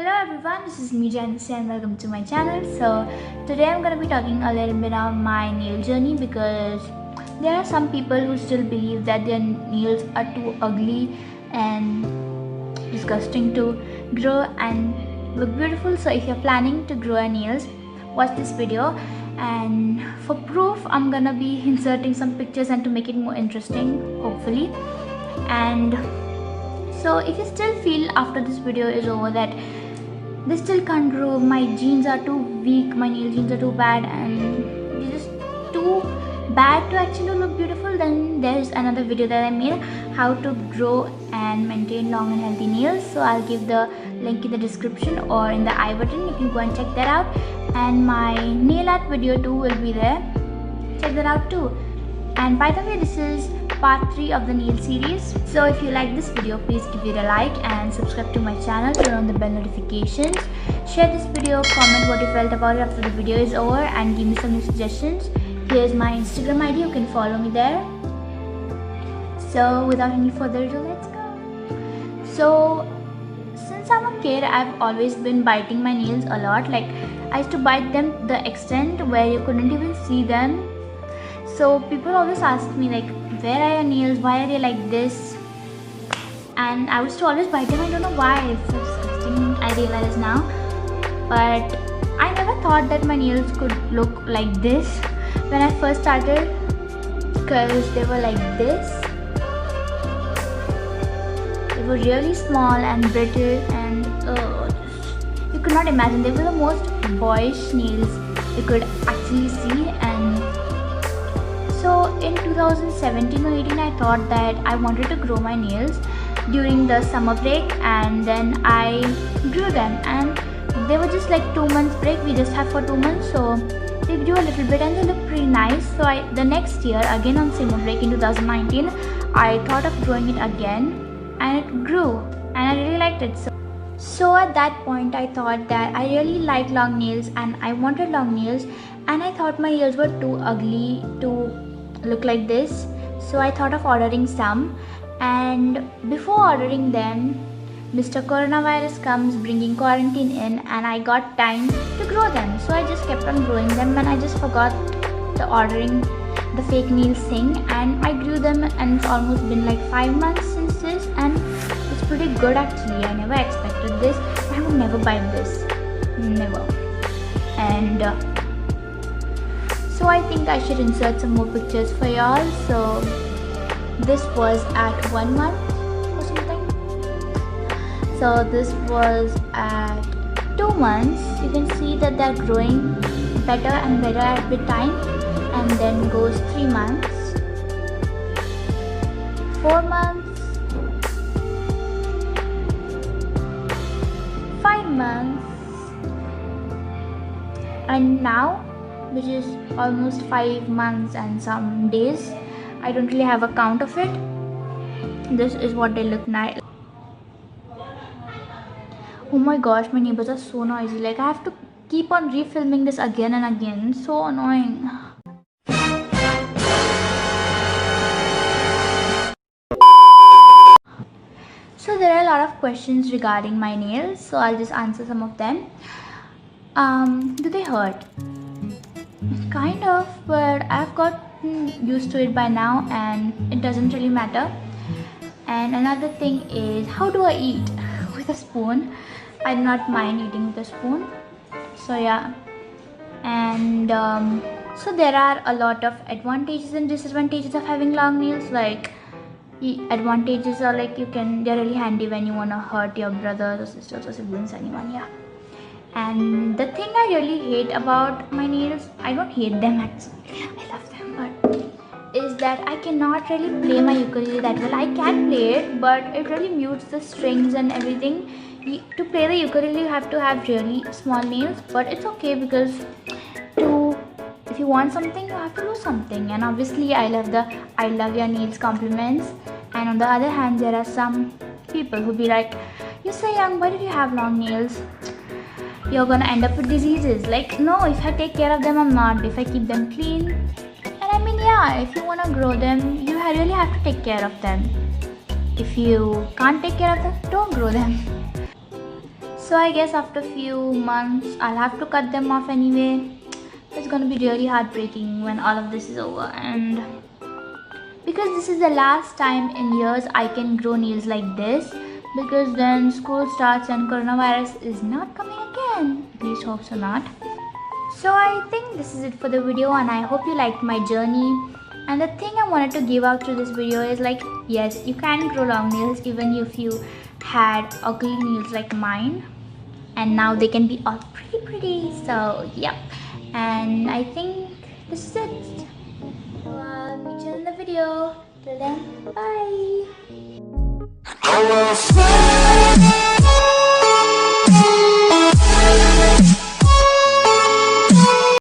Hello everyone, this is me Janice and welcome to my channel. So today I'm going to be talking a little bit about my nail journey because there are some people who still believe that their nails are too ugly and disgusting to grow and look beautiful. So if you're planning to grow your nails, watch this video, and for proof I'm gonna be inserting some pictures and to make it more interesting, hopefully. And so if you still feel after this video is over that they still can't grow, my genes are too weak, my nail genes are too bad and they're just too bad to actually look beautiful, then there's another video that I made, how to grow and maintain long and healthy nails. So I'll give the link in the description or in the I button. You can go and check that out, and my nail art video too will be there. Check that out too. And by the way, this is part 3 of the nail series. So if you like this video, please give it a like and subscribe to my channel, turn on the bell notifications, share this video, comment what you felt about it after the video is over, and give me some new suggestions. Here's my Instagram ID, you can follow me there. So without any further ado, let's go. So since I'm a kid, I've always been biting my nails a lot. Like I used to bite them the extent where you couldn't even see them. So people always ask me like, where are your nails, why are they like this? And I used to always bite them. I don't know why, it's so disgusting, I realize now. But I never thought that my nails could look like this when I first started, because they were like this. They were really small and brittle and you could not imagine. They were the most boyish nails you could actually see. And so in 2017 or 18, I thought that I wanted to grow my nails during the summer break, and then I grew them, and they were just like 2 months break. We just have for 2 months, so they grew a little bit and they look pretty nice. So the next year, again on summer break in 2019, I thought of growing it again, and it grew and I really liked it. So at that point I thought that I really like long nails and I wanted long nails, and I thought my nails were too ugly to look like this. So I thought of ordering some, and before ordering them, Mr. Coronavirus comes, bringing quarantine in, and I got time to grow them. So I just kept on growing them, and I just forgot the ordering the fake nails thing, and I grew them, and it's almost been like 5 months since this, and it's pretty good actually. I never expected this. I would never buy this, never. And so I think I should insert some more pictures for y'all. So this was at 1 month or something. So this was at 2 months. You can see that they're growing better and better with time. And then goes 3 months, 4 months, 5 months, and now, which is almost 5 months and some days, I don't really have a count of it. This is what they look like. Oh my gosh, my neighbors are so noisy. Like I have to keep on refilming this again and again. So annoying. So there are a lot of questions regarding my nails, so I'll just answer some of them. Do they hurt? Kind of, but I've gotten used to it by now and it doesn't really matter. And another thing is, how do I eat? With a spoon. I do not mind eating with a spoon. So yeah. And so there are a lot of advantages and disadvantages of having long nails. Like advantages are like they're really handy when you want to hurt your brothers or sisters or siblings, anyone. Yeah. And the thing I really hate about my nails, I don't hate them actually, I love them, but is that I cannot really play my ukulele that well. I can play it, but it really mutes the strings and everything. To play the ukulele you have to have really small nails, but it's okay because if you want something, you have to do something. And obviously I love your nails compliments. And on the other hand, there are some people who be like, you're so young, why did you have long nails? You're gonna end up with diseases. Like, no, if I take care of them, I'm not. If I keep them clean, and I mean, yeah, if you wanna grow them, you really have to take care of them. If you can't take care of them, don't grow them. So I guess after few months I'll have to cut them off anyway. It's gonna be really heartbreaking when all of this is over, and because this is the last time in years I can grow nails like this, because then school starts and coronavirus is not coming again. At least hope so not. So I think this is it for the video, and I hope you liked my journey. And the thing I wanted to give out through this video is like, yes, you can grow long nails even if you had ugly nails like mine, and now they can be all pretty. So yep, and I think this is it. So I'll meet you in the video. Till then, bye.